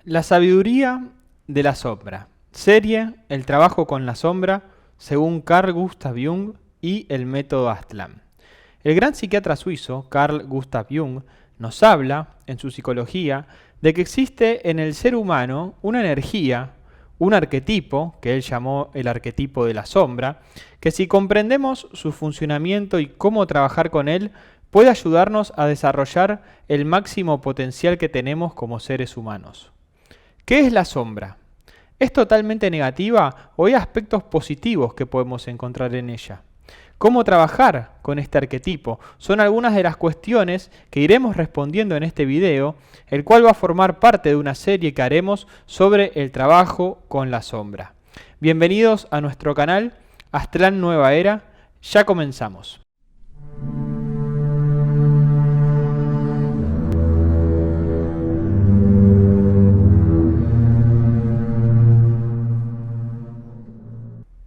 La sabiduría de la sombra. Serie El trabajo con la sombra, según Carl Gustav Jung y el método Aztlán. El gran psiquiatra suizo Carl Gustav Jung nos habla, en su psicología, de que existe en el ser humano una energía, un arquetipo, que él llamó el arquetipo de la sombra, que si comprendemos su funcionamiento y cómo trabajar con él, puede ayudarnos a desarrollar el máximo potencial que tenemos como seres humanos. ¿Qué es la sombra? ¿Es totalmente negativa o hay aspectos positivos que podemos encontrar en ella? ¿Cómo trabajar con este arquetipo? Son algunas de las cuestiones que iremos respondiendo en este video, el cual va a formar parte de una serie que haremos sobre el trabajo con la sombra. Bienvenidos a nuestro canal Aztlán Nueva Era, ya comenzamos.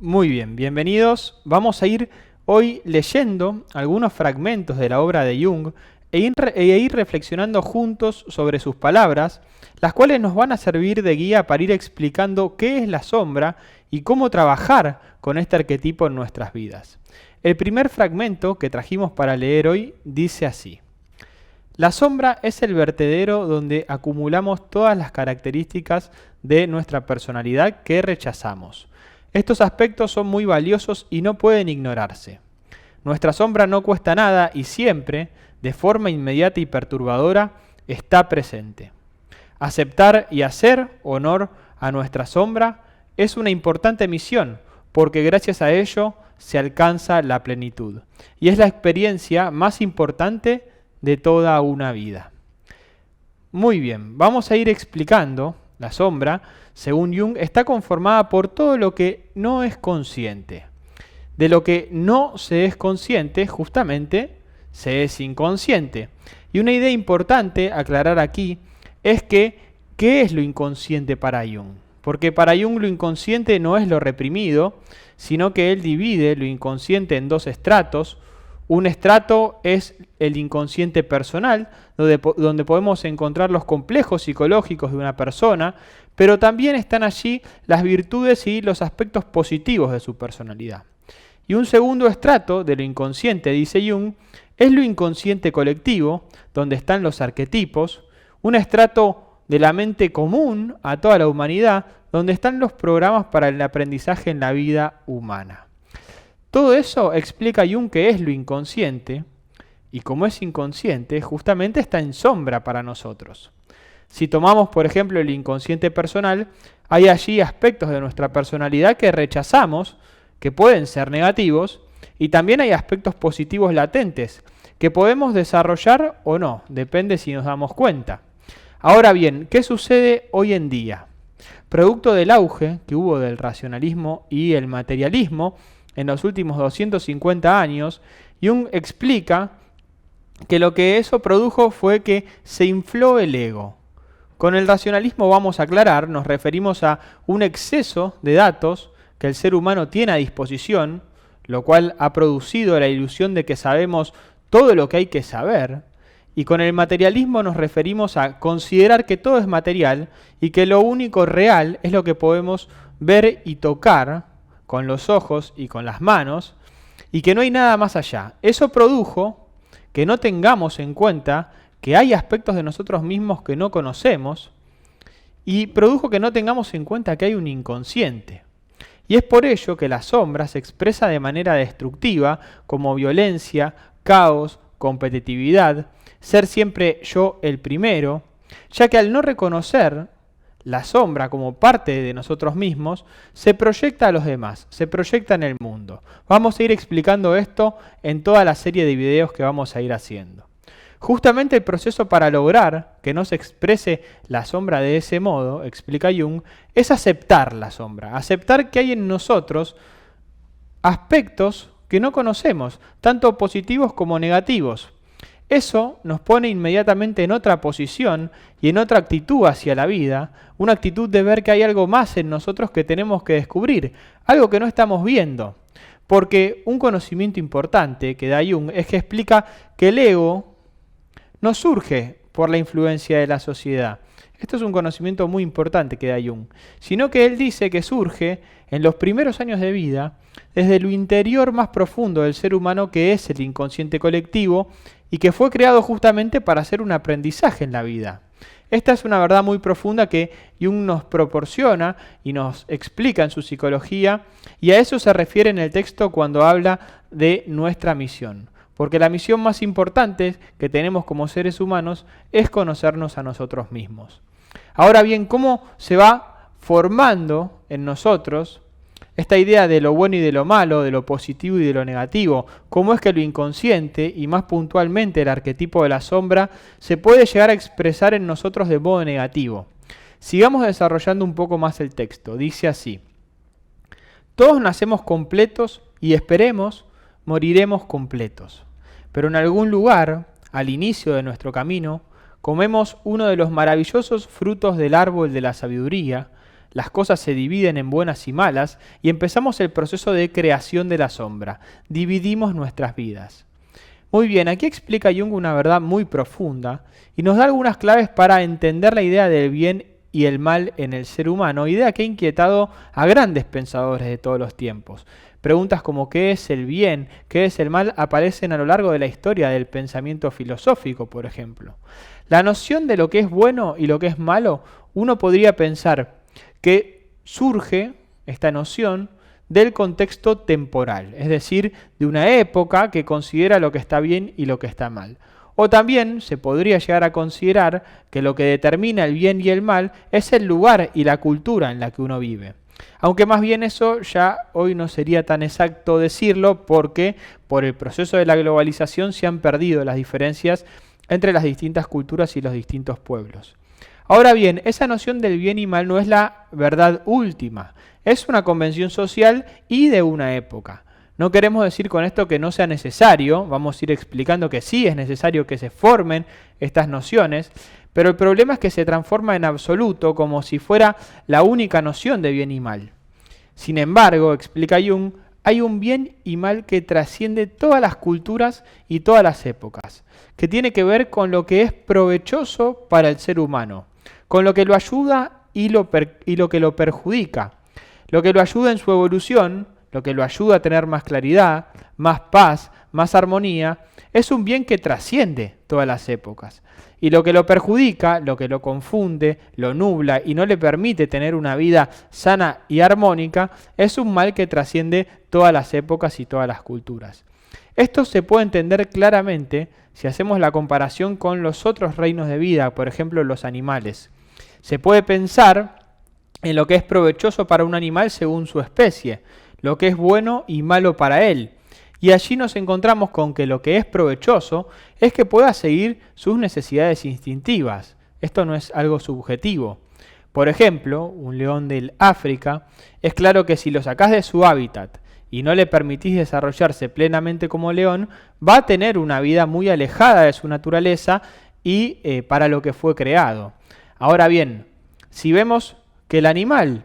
Muy bien, bienvenidos. Vamos a ir hoy leyendo algunos fragmentos de la obra de Jung e ir reflexionando juntos sobre sus palabras, las cuales nos van a servir de guía para ir explicando qué es la sombra y cómo trabajar con este arquetipo en nuestras vidas. El primer fragmento que trajimos para leer hoy dice así: la sombra es el vertedero donde acumulamos todas las características de nuestra personalidad que rechazamos. Estos aspectos son muy valiosos y no pueden ignorarse. Nuestra sombra no cuesta nada y siempre, de forma inmediata y perturbadora, está presente. Aceptar y hacer honor a nuestra sombra es una importante misión, porque gracias a ello se alcanza la plenitud. Y es la experiencia más importante de toda una vida. Muy bien, vamos a ir explicando. La sombra, según Jung, está conformada por todo lo que no es consciente. De lo que no se es consciente, justamente, se es inconsciente. Y una idea importante a aclarar aquí es que, ¿qué es lo inconsciente para Jung? Porque para Jung lo inconsciente no es lo reprimido, sino que él divide lo inconsciente en dos estratos. Un estrato es el inconsciente personal, donde podemos encontrar los complejos psicológicos de una persona, pero también están allí las virtudes y los aspectos positivos de su personalidad. Y un segundo estrato de lo inconsciente, dice Jung, es lo inconsciente colectivo, donde están los arquetipos, un estrato de la mente común a toda la humanidad, donde están los programas para el aprendizaje en la vida humana. Todo eso explica Jung que es lo inconsciente, y como es inconsciente, justamente está en sombra para nosotros. Si tomamos, por ejemplo, el inconsciente personal, hay allí aspectos de nuestra personalidad que rechazamos, que pueden ser negativos, y también hay aspectos positivos latentes, que podemos desarrollar o no, depende si nos damos cuenta. Ahora bien, ¿qué sucede hoy en día? Producto del auge que hubo del racionalismo y el materialismo, en los últimos 250 años, Jung explica que lo que eso produjo fue que se infló el ego. Con el racionalismo, vamos a aclarar, nos referimos a un exceso de datos que el ser humano tiene a disposición, lo cual ha producido la ilusión de que sabemos todo lo que hay que saber. Y con el materialismo nos referimos a considerar que todo es material y que lo único real es lo que podemos ver y tocar con los ojos y con las manos, y que no hay nada más allá. Eso produjo que no tengamos en cuenta que hay aspectos de nosotros mismos que no conocemos, y produjo que no tengamos en cuenta que hay un inconsciente. Y es por ello que la sombra se expresa de manera destructiva, como violencia, caos, competitividad, ser siempre yo el primero, ya que al no reconocer la sombra como parte de nosotros mismos, se proyecta a los demás, se proyecta en el mundo. Vamos a ir explicando esto en toda la serie de videos que vamos a ir haciendo. Justamente el proceso para lograr que no se exprese la sombra de ese modo, explica Jung, es aceptar la sombra, aceptar que hay en nosotros aspectos que no conocemos, tanto positivos como negativos. Eso nos pone inmediatamente en otra posición y en otra actitud hacia la vida, una actitud de ver que hay algo más en nosotros que tenemos que descubrir, algo que no estamos viendo. Porque un conocimiento importante que da Jung es que explica que el ego no surge por la influencia de la sociedad. Esto es un conocimiento muy importante que da Jung, sino que él dice que surge en los primeros años de vida desde lo interior más profundo del ser humano, que es el inconsciente colectivo y que fue creado justamente para hacer un aprendizaje en la vida. Esta es una verdad muy profunda que Jung nos proporciona y nos explica en su psicología, y a eso se refiere en el texto cuando habla de nuestra misión. Porque la misión más importante que tenemos como seres humanos es conocernos a nosotros mismos. Ahora bien, ¿cómo se va formando en nosotros esta idea de lo bueno y de lo malo, de lo positivo y de lo negativo? ¿Cómo es que lo inconsciente, y más puntualmente el arquetipo de la sombra, se puede llegar a expresar en nosotros de modo negativo? Sigamos desarrollando un poco más el texto. Dice así: todos nacemos completos y esperemos moriremos completos. Pero en algún lugar, al inicio de nuestro camino, comemos uno de los maravillosos frutos del árbol de la sabiduría, las cosas se dividen en buenas y malas, y empezamos el proceso de creación de la sombra. Dividimos nuestras vidas. Muy bien, aquí explica Jung una verdad muy profunda y nos da algunas claves para entender la idea del bien y el mal en el ser humano, idea que ha inquietado a grandes pensadores de todos los tiempos. Preguntas como ¿qué es el bien?, ¿qué es el mal?, aparecen a lo largo de la historia del pensamiento filosófico, por ejemplo. La noción de lo que es bueno y lo que es malo, uno podría pensar que surge esta noción del contexto temporal, es decir, de una época que considera lo que está bien y lo que está mal. O también se podría llegar a considerar que lo que determina el bien y el mal es el lugar y la cultura en la que uno vive. Aunque más bien eso ya hoy no sería tan exacto decirlo, porque por el proceso de la globalización se han perdido las diferencias entre las distintas culturas y los distintos pueblos. Ahora bien, esa noción del bien y mal no es la verdad última, es una convención social y de una época. No queremos decir con esto que no sea necesario, vamos a ir explicando que sí es necesario que se formen estas nociones, pero el problema es que se transforma en absoluto como si fuera la única noción de bien y mal. Sin embargo, explica Jung, hay un bien y mal que trasciende todas las culturas y todas las épocas, que tiene que ver con lo que es provechoso para el ser humano, con lo que lo ayuda y lo que lo perjudica, lo que lo ayuda en su evolución, lo que lo ayuda a tener más claridad, más paz, más armonía, es un bien que trasciende todas las épocas. Y lo que lo perjudica, lo que lo confunde, lo nubla y no le permite tener una vida sana y armónica, es un mal que trasciende todas las épocas y todas las culturas. Esto se puede entender claramente si hacemos la comparación con los otros reinos de vida, por ejemplo los animales. Se puede pensar en lo que es provechoso para un animal según su especie, lo que es bueno y malo para él. Y allí nos encontramos con que lo que es provechoso es que pueda seguir sus necesidades instintivas. Esto no es algo subjetivo. Por ejemplo, un león del África, es claro que si lo sacás de su hábitat y no le permitís desarrollarse plenamente como león, va a tener una vida muy alejada de su naturaleza y para lo que fue creado. Ahora bien, si vemos que el animal,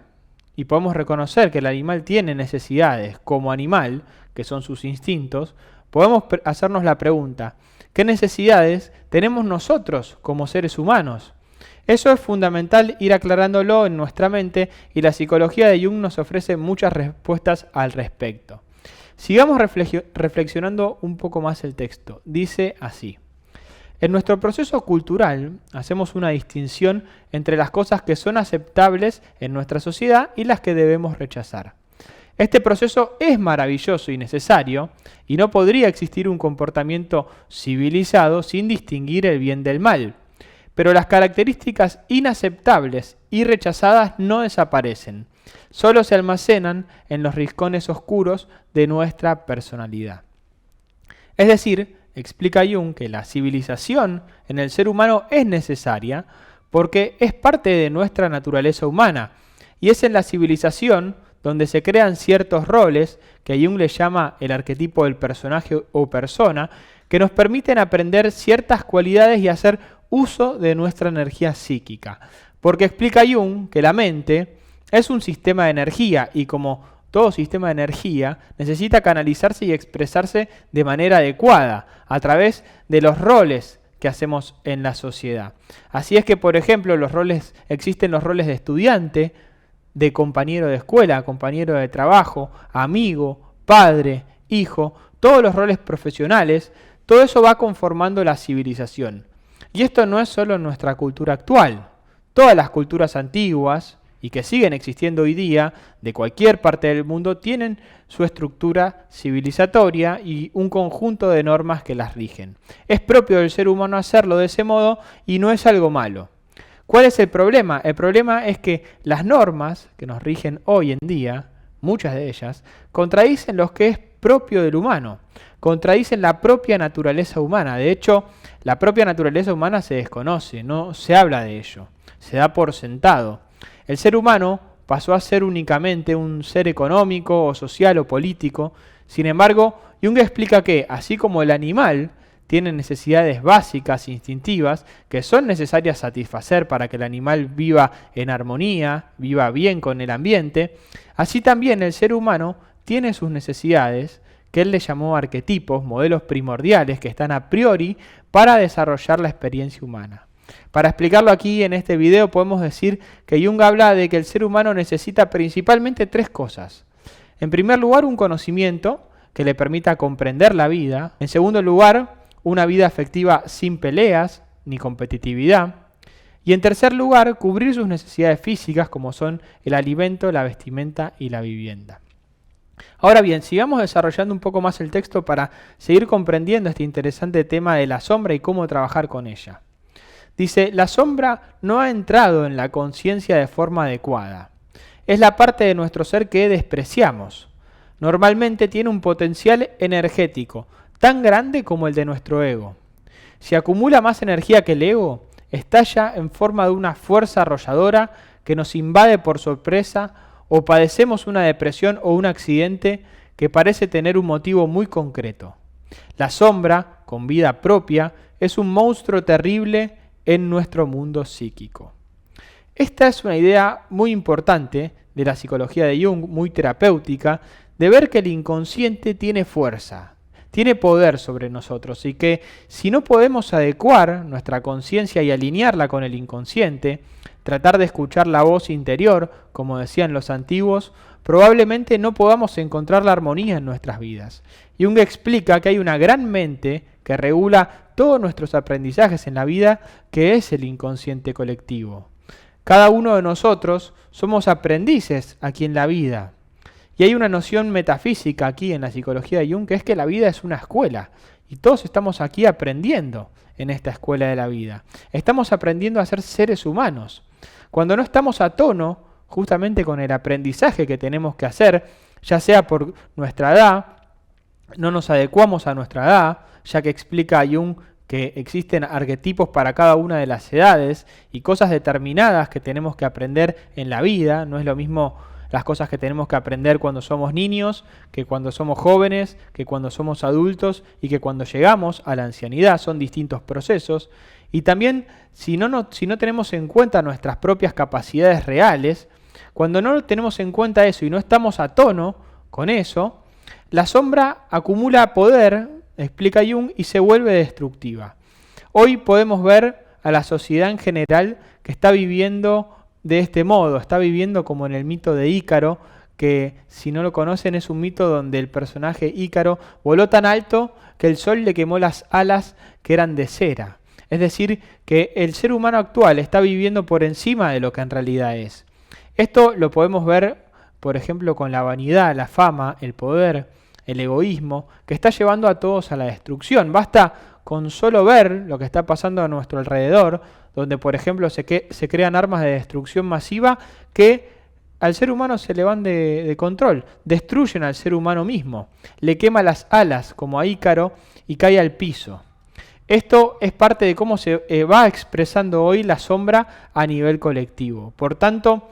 y podemos reconocer que el animal tiene necesidades como animal, que son sus instintos, podemos hacernos la pregunta, ¿qué necesidades tenemos nosotros como seres humanos? Eso es fundamental ir aclarándolo en nuestra mente y la psicología de Jung nos ofrece muchas respuestas al respecto. Sigamos reflexionando un poco más el texto. Dice así: en nuestro proceso cultural hacemos una distinción entre las cosas que son aceptables en nuestra sociedad y las que debemos rechazar. Este proceso es maravilloso y necesario, y no podría existir un comportamiento civilizado sin distinguir el bien del mal. Pero las características inaceptables y rechazadas no desaparecen, solo se almacenan en los rincones oscuros de nuestra personalidad. Es decir, explica Jung que la civilización en el ser humano es necesaria porque es parte de nuestra naturaleza humana, y es en la civilización donde se crean ciertos roles, que Jung le llama el arquetipo del personaje o persona, que nos permiten aprender ciertas cualidades y hacer uso de nuestra energía psíquica. Porque explica Jung que la mente es un sistema de energía y como todo sistema de energía necesita canalizarse y expresarse de manera adecuada a través de los roles que hacemos en la sociedad. Así es que, por ejemplo, existen los roles de estudiante, de compañero de escuela, compañero de trabajo, amigo, padre, hijo, todos los roles profesionales, todo eso va conformando la civilización. Y esto no es solo en nuestra cultura actual. Todas las culturas antiguas, y que siguen existiendo hoy día, de cualquier parte del mundo, tienen su estructura civilizatoria y un conjunto de normas que las rigen. Es propio del ser humano hacerlo de ese modo y no es algo malo. ¿Cuál es el problema? El problema es que las normas que nos rigen hoy en día, muchas de ellas, contradicen lo que es propio del humano, contradicen la propia naturaleza humana. De hecho, la propia naturaleza humana se desconoce, no se habla de ello, se da por sentado. El ser humano pasó a ser únicamente un ser económico o social o político. Sin embargo, Jung explica que, así como el animal tiene necesidades básicas, instintivas, que son necesarias satisfacer para que el animal viva en armonía, viva bien con el ambiente, así también el ser humano tiene sus necesidades, que él le llamó arquetipos, modelos primordiales que están a priori para desarrollar la experiencia humana. Para explicarlo aquí en este video podemos decir que Jung habla de que el ser humano necesita principalmente tres cosas. En primer lugar, un conocimiento que le permita comprender la vida. En segundo lugar, una vida afectiva sin peleas ni competitividad. Y en tercer lugar, cubrir sus necesidades físicas como son el alimento, la vestimenta y la vivienda. Ahora bien, sigamos desarrollando un poco más el texto para seguir comprendiendo este interesante tema de la sombra y cómo trabajar con ella. Dice, la sombra no ha entrado en la conciencia de forma adecuada. Es la parte de nuestro ser que despreciamos. Normalmente tiene un potencial energético tan grande como el de nuestro ego. Si acumula más energía que el ego, estalla en forma de una fuerza arrolladora que nos invade por sorpresa o padecemos una depresión o un accidente que parece tener un motivo muy concreto. La sombra, con vida propia, es un monstruo terrible en nuestro mundo psíquico. Esta es una idea muy importante de la psicología de Jung, muy terapéutica, de ver que el inconsciente tiene fuerza, tiene poder sobre nosotros y que si no podemos adecuar nuestra conciencia y alinearla con el inconsciente, tratar de escuchar la voz interior, como decían los antiguos, probablemente no podamos encontrar la armonía en nuestras vidas. Jung explica que hay una gran mente que regula todos nuestros aprendizajes en la vida, que es el inconsciente colectivo. Cada uno de nosotros somos aprendices aquí en la vida. Y hay una noción metafísica aquí en la psicología de Jung, que es que la vida es una escuela. Y todos estamos aquí aprendiendo en esta escuela de la vida. Estamos aprendiendo a ser seres humanos. Cuando no estamos a tono justamente con el aprendizaje que tenemos que hacer, ya sea por nuestra edad, no nos adecuamos a nuestra edad, ya que explica Jung que existen arquetipos para cada una de las edades y cosas determinadas que tenemos que aprender en la vida. No es lo mismo las cosas que tenemos que aprender cuando somos niños, que cuando somos jóvenes, que cuando somos adultos y que cuando llegamos a la ancianidad. Son distintos procesos. Y también, si no tenemos en cuenta nuestras propias capacidades reales, cuando no tenemos en cuenta eso y no estamos a tono con eso, la sombra acumula poder, explica Jung, y se vuelve destructiva. Hoy podemos ver a la sociedad en general que está viviendo de este modo, está viviendo como en el mito de Ícaro, que si no lo conocen es un mito donde el personaje Ícaro voló tan alto que el sol le quemó las alas que eran de cera. Es decir, que el ser humano actual está viviendo por encima de lo que en realidad es. Esto lo podemos ver, por ejemplo, con la vanidad, la fama, el poder, el egoísmo, que está llevando a todos a la destrucción. Basta con solo ver lo que está pasando a nuestro alrededor, donde, por ejemplo, se crean armas de destrucción masiva que al ser humano se le van de control, destruyen al ser humano mismo, le quema las alas como a Ícaro y cae al piso. Esto es parte de cómo se va expresando hoy la sombra a nivel colectivo. Por tanto,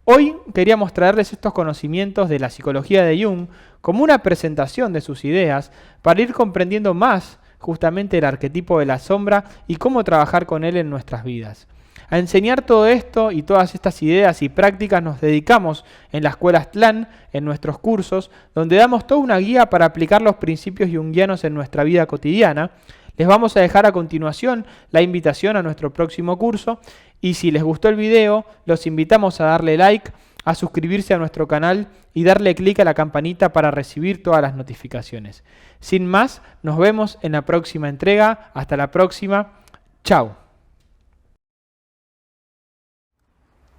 hoy queríamos traerles estos conocimientos de la psicología de Jung como una presentación de sus ideas para ir comprendiendo más justamente el arquetipo de la sombra y cómo trabajar con él en nuestras vidas. A enseñar todo esto y todas estas ideas y prácticas nos dedicamos en la Escuela Aztlán, en nuestros cursos, donde damos toda una guía para aplicar los principios junguianos en nuestra vida cotidiana. Les vamos a dejar a continuación la invitación a nuestro próximo curso y si les gustó el video, los invitamos a darle like, a suscribirse a nuestro canal y darle clic a la campanita para recibir todas las notificaciones. Sin más, nos vemos en la próxima entrega. Hasta la próxima. Chao.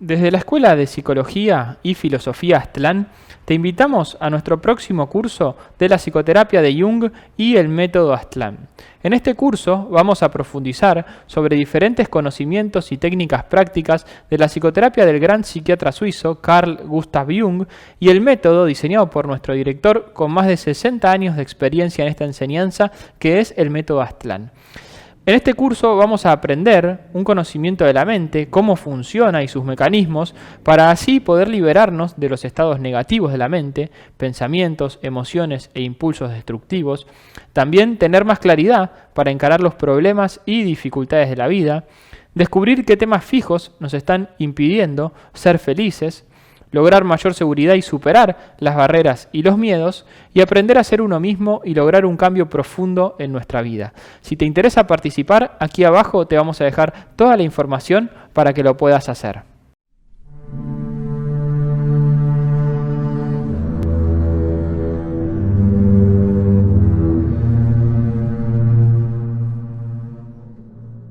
Desde la Escuela de Psicología y Filosofía Aztlán, te invitamos a nuestro próximo curso de la psicoterapia de Jung y el método Aztlán. En este curso vamos a profundizar sobre diferentes conocimientos y técnicas prácticas de la psicoterapia del gran psiquiatra suizo Carl Gustav Jung y el método diseñado por nuestro director con más de 60 años de experiencia en esta enseñanza, que es el método Aztlán. En este curso vamos a aprender un conocimiento de la mente, cómo funciona y sus mecanismos, para así poder liberarnos de los estados negativos de la mente, pensamientos, emociones e impulsos destructivos. También tener más claridad para encarar los problemas y dificultades de la vida, descubrir qué temas fijos nos están impidiendo ser felices, lograr mayor seguridad y superar las barreras y los miedos, y aprender a ser uno mismo y lograr un cambio profundo en nuestra vida. Si te interesa participar, aquí abajo te vamos a dejar toda la información para que lo puedas hacer.